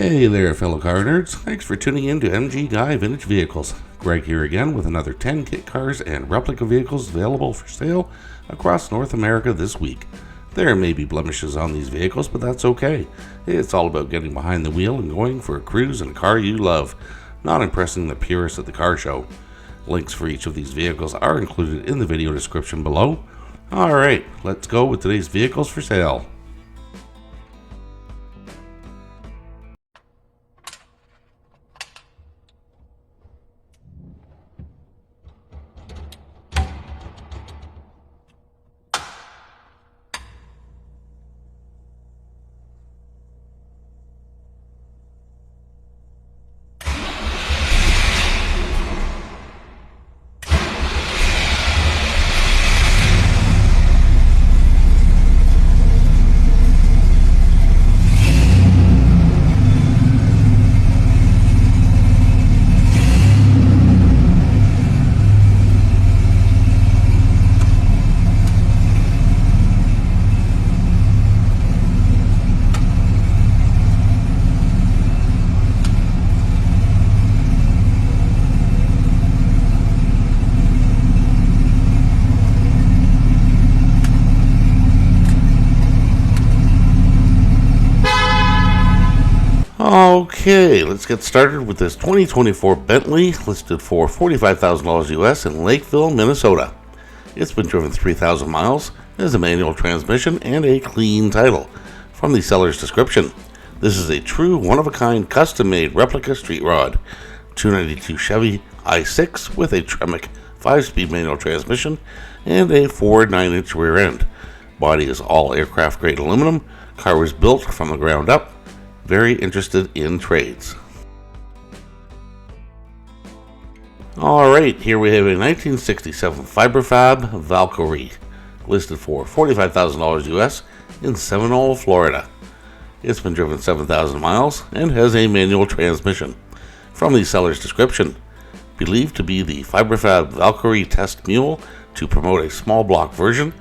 Hey there, fellow car nerds. Thanks for tuning in to MG Guy Vintage Vehicles. Greg here again with another 10 kit cars and replica vehicles available for sale across North America this week. There may be blemishes on these vehicles, but that's okay. It's all about getting behind the wheel and going for a cruise in a car you love, not impressing the purists at the car show. Links for each of these vehicles are included in the video description below. Alright, let's go with today's vehicles for sale. Okay, let's get started with this 2024 Bentley listed for $45,000 US in Lakeville, Minnesota. It's been driven 3,000 miles, has a manual transmission and a clean title. From the seller's description, this is a true one-of-a-kind custom-made replica street rod. 292 Chevy i6 with a Tremec 5-speed manual transmission and a Ford 9-inch rear end. Body is all aircraft-grade aluminum. Car was built from the ground up. Very interested in trades. Alright, here we have a 1967 Fiberfab Valkyrie, listed for $45,000 US in Seminole, Florida. It's been driven 7,000 miles and has a manual transmission. From the seller's description, believed to be the Fiberfab Valkyrie test mule to promote a small block version,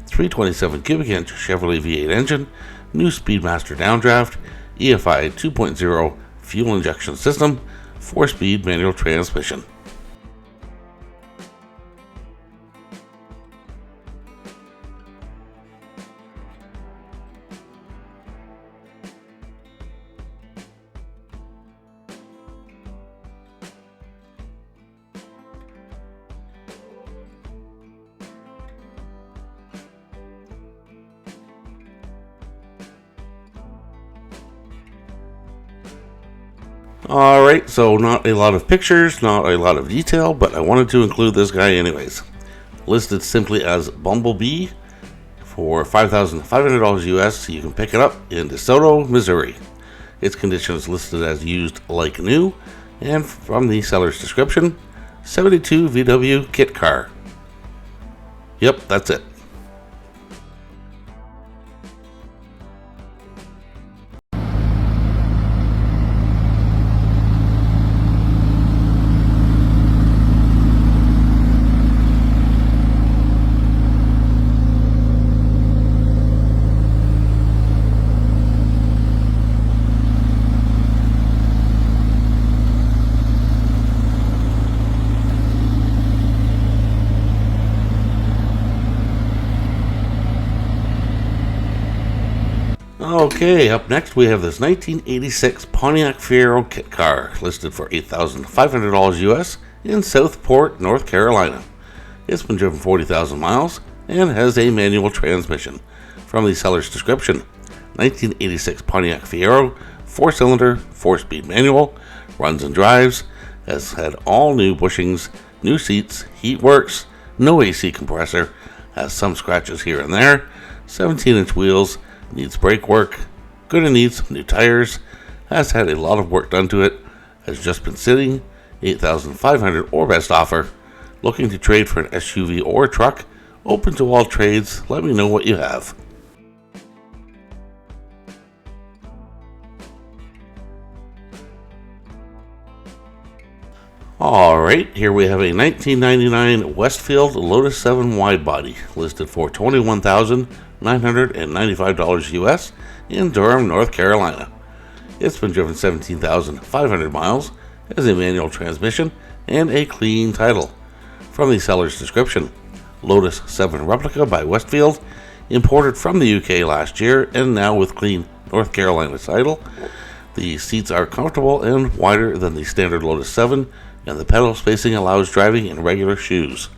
327 cubic inch Chevrolet V8 engine, new Speedmaster downdraft, EFI 2.0 fuel injection system, 4-speed manual transmission. Alright, so not a lot of pictures, not a lot of detail, but I wanted to include this guy anyways. Listed simply as Bumblebee for $5,500 US, you can pick it up in DeSoto, Missouri. Its condition is listed as used like new, and from the seller's description, 72 VW kit car. Yep, that's it. Okay, up next we have this 1986 Pontiac Fiero kit car, listed for $8,500 US in Southport, North Carolina. It's been driven 40,000 miles and has a manual transmission. From the seller's description, 1986 Pontiac Fiero, 4-cylinder, 4-speed manual, runs and drives, has had all new bushings, new seats, heat works, no AC compressor, has some scratches here and there, 17-inch wheels, needs brake work, gonna need some new tires, has had a lot of work done to it, has just been sitting, $8,500 or best offer, looking to trade for an SUV or truck, open to all trades, let me know what you have. Alright, here we have a 1999 Westfield Lotus 7 wide body, listed for $21,995 US in Durham, North Carolina. It's been driven 17,500 miles, has a manual transmission, and a clean title. From the seller's description, Lotus 7 Replica by Westfield, imported from the UK last year and now with clean North Carolina title. The seats are comfortable and wider than the standard Lotus 7, and the pedal spacing allows driving in regular shoes.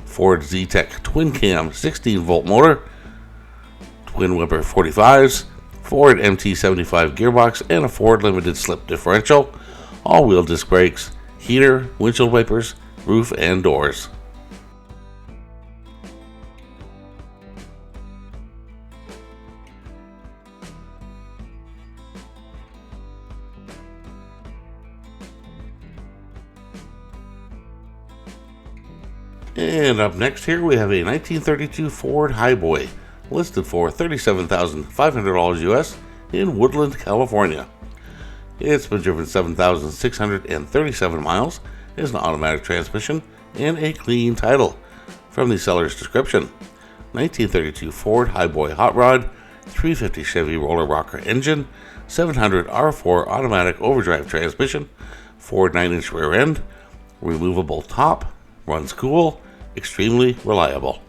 Ford Z-Tech twin cam 16-volt motor, twin whipper 45s, Ford MT75 gearbox, and a Ford limited slip differential, all-wheel disc brakes, heater, windshield wipers, roof, and doors. And up next here we have a 1932 Ford Highboy, listed for $37,500 US in Woodland, California. It's been driven 7,637 miles, has an automatic transmission, and a clean title. From the seller's description, 1932 Ford Highboy Hot Rod, 350 Chevy Roller Rocker engine, 700 R4 automatic overdrive transmission, Ford 9-inch rear end, removable top, runs cool, extremely reliable.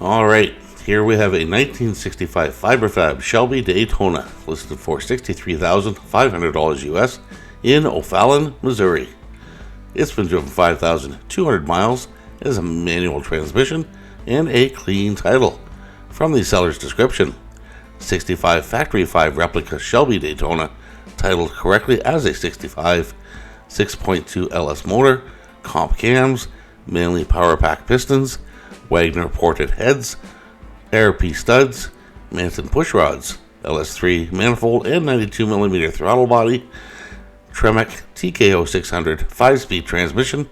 Alright, here we have a 1965 Fiberfab Shelby Daytona, listed for $63,500 US in O'Fallon, Missouri. It's been driven 5,200 miles, has a manual transmission, and a clean title. From the seller's description, 65 Factory 5 Replica Shelby Daytona, titled correctly as a 65, 6.2 LS motor, comp cams, Manley Power Pack pistons, Wagner ported heads, ARP studs, Manton push rods, LS3 manifold and 92mm throttle body, Tremec TKO 600 5-speed transmission,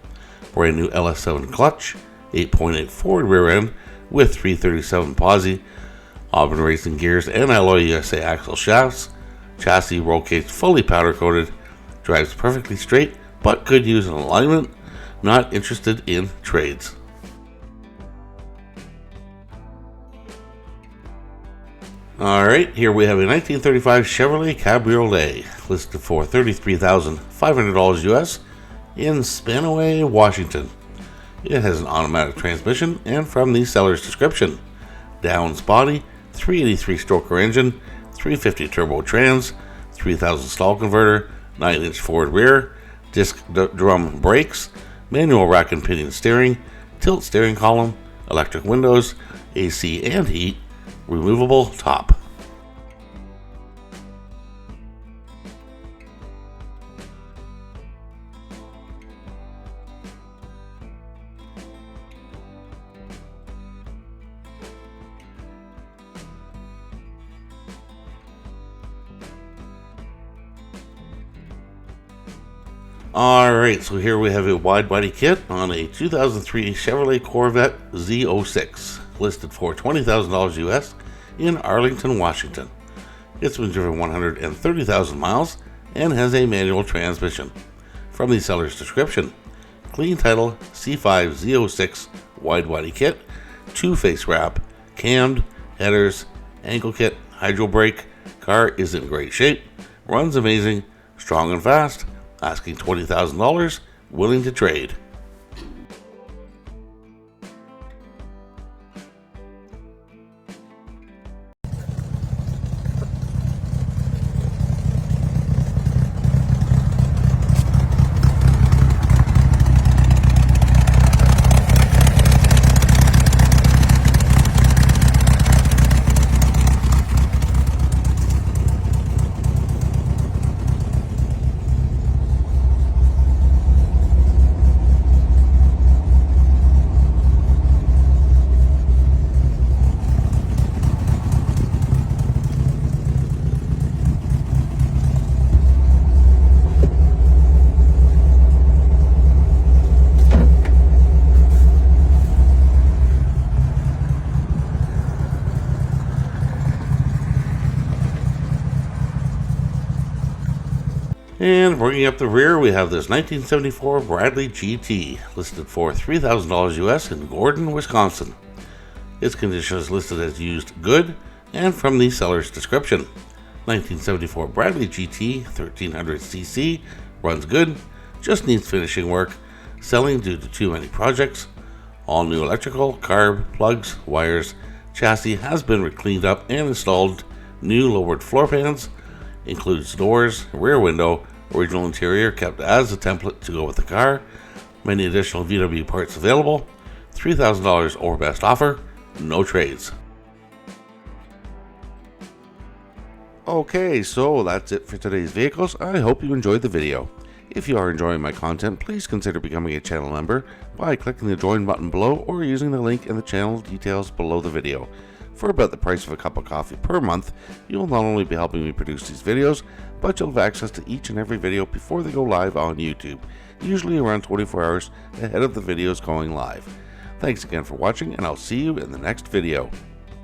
brand new LS7 clutch, 8.8 Ford rear end with 337 posi, Auburn racing gears and Alloy USA axle shafts, chassis roll cage fully powder coated, drives perfectly straight but could use an alignment, not interested in trades. Alright, here we have a 1935 Chevrolet Cabriolet, listed for $33,500 US in Spanaway, Washington. It has an automatic transmission, and from the seller's description, Downs body, 383 stroker engine, 350 turbo trans, 3000 stall converter, 9-inch Ford rear, disc drum brakes, manual rack and pinion steering, tilt steering column, electric windows, AC and heat, removable top. Alright, so here we have a wide body kit on a 2003 Chevrolet Corvette Z06, listed for $20,000 US in Arlington, Washington. It's been driven 130,000 miles and has a manual transmission. From the seller's description, clean title C5 Z06 wide body kit, 2-face wrap, cammed, headers, ankle kit, hydro brake, car is in great shape, runs amazing, strong and fast, asking $20,000, willing to trade. And bringing up the rear, we have this 1974 Bradley GT, listed for $3,000 US in Gordon, Wisconsin. Its condition is listed as used good, and from the seller's description. 1974 Bradley GT 1300cc, runs good, just needs finishing work, selling due to too many projects. All new electrical, carb, plugs, wires, chassis has been cleaned up and installed. New lowered floor pans, includes doors, rear window, original interior kept as a template to go with the car. Many additional VW parts available. $3,000 or best offer, no trades. Okay, so that's it for today's vehicles. I hope you enjoyed the video. If you are enjoying my content, please consider becoming a channel member by clicking the join button below or using the link in the channel details below the video. For about the price of a cup of coffee per month, you'll not only be helping me produce these videos, but you'll have access to each and every video before they go live on YouTube, usually around 24 hours ahead of the videos going live. Thanks again for watching, and I'll see you in the next video.